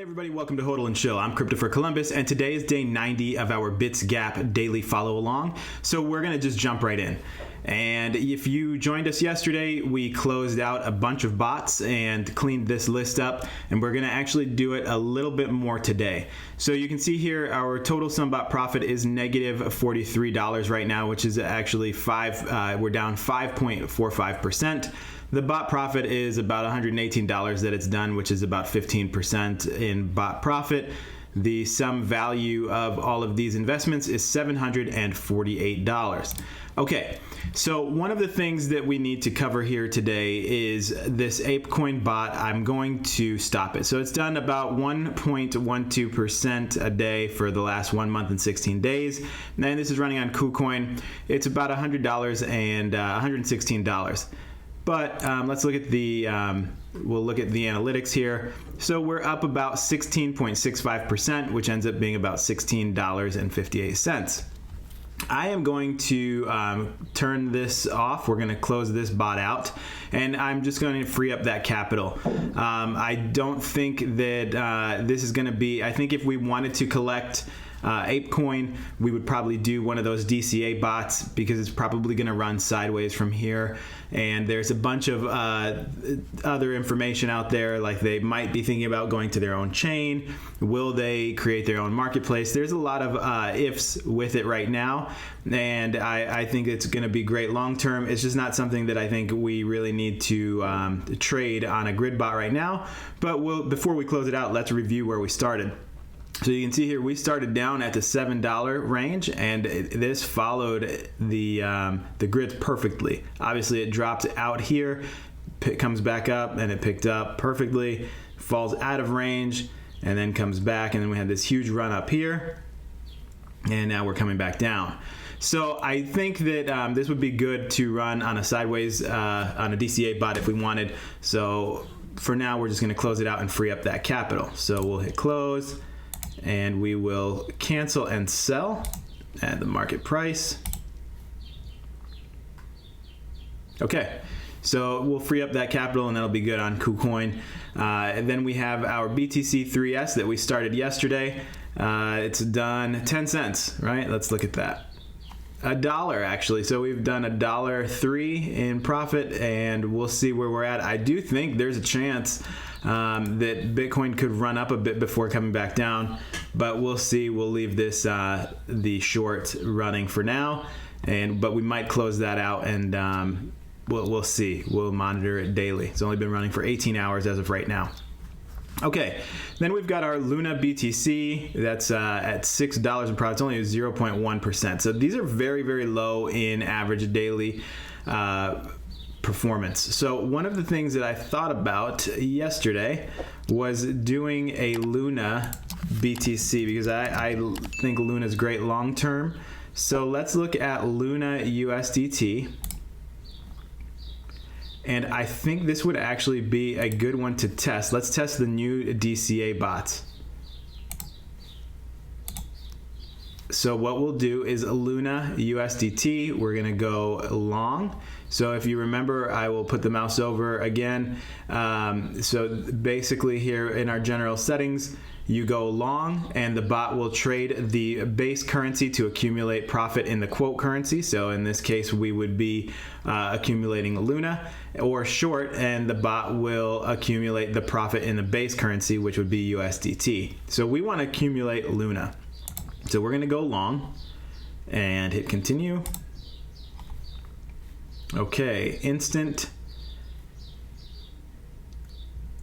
Everybody, welcome to Hodl and Shill. I'm Cryptopher Columbus, and today is day 90 of our Bitsgap daily follow along. So we're going to just jump right in. And if you joined us yesterday, we closed out a bunch of bots and cleaned this list up, and we're going to actually do it a little bit more today. So you can see here our total sum bot profit is negative $43 right now, which is actually we're down 5.45%. The bot profit is about $118 that it's done, which is about 15% in bot profit. The sum value of all of these investments is $748. Okay, so one of the things that we need to cover here today is this apecoin bot. I'm going to stop it. So it's done about 1.12% a day for the last 1 month and 16 days. And this is running on KuCoin. It's about $100 and $116. But let's look at we'll look at the analytics here. So we're up about 16.65%, which ends up being about $16.58. I am going to turn this off. We're going to close this bot out, and I'm just going to free up that capital. I don't think that this is going to be, I think if we wanted to collect apecoin, we would probably do one of those DCA bots because it's probably going to run sideways from here. And there's a bunch of other information out there, like they might be thinking about going to their own chain. Will they create their own marketplace? There's a lot of ifs with it right now, and I think it's going to be great long term. It's just not something that I think we really need to trade on a grid bot right now. But before we close it out, let's review where we started. So you can see here we started down at the $7 range, and this followed the grids perfectly. Obviously, it dropped out here, comes back up, and it picked up perfectly, falls out of range, and then comes back, and then we had this huge run up here, and now we're coming back down. So I think that this would be good to run on a sideways on a DCA bot if we wanted. So for now, we're just going to close it out and free up that capital. So we'll hit close. And we will cancel and sell at the market price. Okay, so we'll free up that capital, and that'll be good on KuCoin. And then we have our BTC3S that we started yesterday. It's done 10 cents, right? Let's look at that. $1 actually. So we've done $1.03 in profit, and we'll see where we're at. I do think there's a chance that Bitcoin could run up a bit before coming back down, but we'll see. We'll leave this the short running for now, but we might close that out, and we'll see. We'll monitor it daily. It's only been running for 18 hours as of right now. Okay, then we've got our Luna BTC that's at $6 in profit. It's only 0.1%. So these are very, very low in average daily performance. So one of the things that I thought about yesterday was doing a Luna BTC because I think Luna is great long term. So let's look at Luna USDT. And I think this would actually be a good one to test. Let's test the new DCA bots. So what we'll do is Luna USDT. We're going to go long. So if you remember, I will put the mouse over again. So basically here in our general settings, you go long, and the bot will trade the base currency to accumulate profit in the quote currency. So in this case, we would be accumulating Luna, or short, and the bot will accumulate the profit in the base currency, which would be USDT. So we want to accumulate Luna. So we're going to go long and hit continue. Okay, instant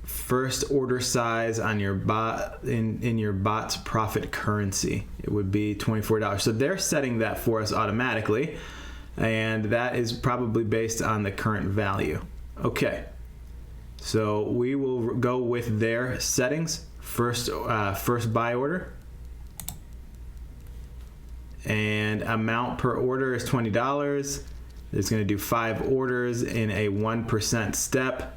first order size on your bot in your bot's profit currency. It would be $24. So they're setting that for us automatically, and that is probably based on the current value. Okay, so we will go with their settings. First buy order, and amount per order is $20. It's going to do 5 orders in a 1% step.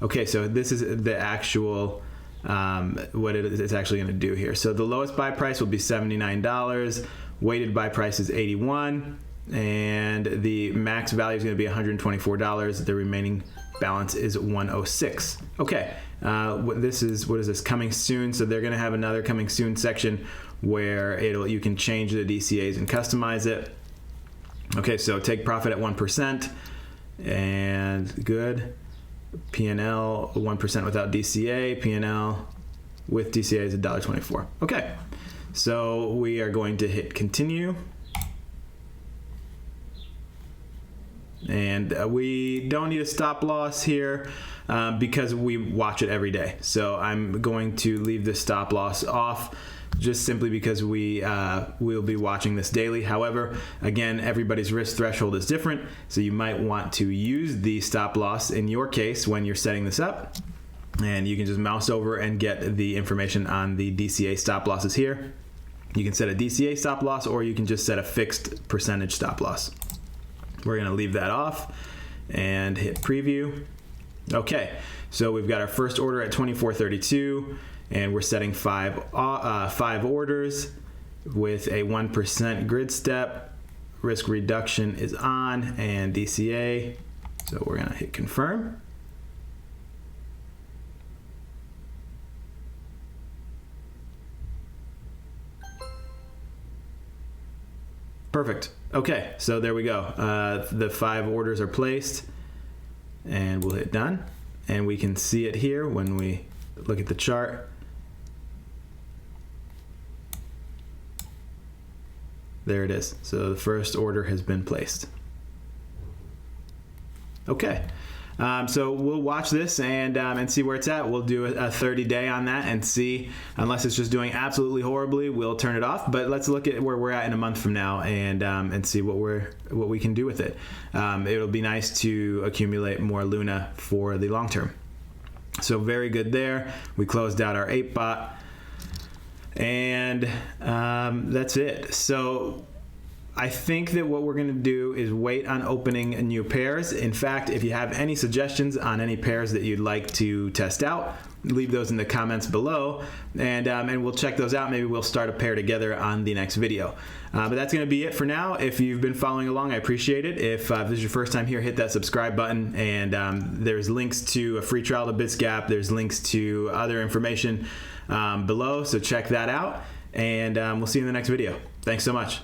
Okay, so this is the actual what it's actually going to do here. So the lowest buy price will be $79. Weighted buy price is 81. and the max value is going to be $124. The remaining balance is 106. Okay, what is this, coming soon? So they're going to have another coming soon section where you can change the DCAs and customize it. Okay, so take profit at 1%, and good. P&L 1% without DCA. P&L with DCA is $1.24. Okay, so we are going to hit continue. And we don't need a stop loss here because we watch it every day. So I'm going to leave the stop loss off just simply because we'll be watching this daily. However, again, everybody's risk threshold is different. So you might want to use the stop loss in your case when you're setting this up. And you can just mouse over and get the information on the DCA stop losses here. You can set a DCA stop loss, or you can just set a fixed percentage stop loss. We're going to leave that off and hit preview. Okay, so we've got our first order at 24.32, and we're setting five orders with a 1% grid step. Risk reduction is on, and DCA. So we're going to hit confirm. Perfect. Okay, so there we go. The 5 orders are placed, and we'll hit done. And we can see it here when we look at the chart. There it is. So the first order has been placed. Okay. So we'll watch this and see where it's at. We'll do a 30-day on that and see. Unless it's just doing absolutely horribly, we'll turn it off. But let's look at where we're at in a month from now and see what we can do with it. It'll be nice to accumulate more Luna for the long term. So very good there. We closed out our 8-bot, and that's it. So I think that what we're going to do is wait on opening new pairs. In fact, if you have any suggestions on any pairs that you'd like to test out, leave those in the comments below, and we'll check those out. Maybe we'll start a pair together on the next video. But that's going to be it for now. If you've been following along, I appreciate it. If this is your first time here, hit that subscribe button, and there's links to a free trial to Bitsgap. There's links to other information below, so check that out, and we'll see you in the next video. Thanks so much.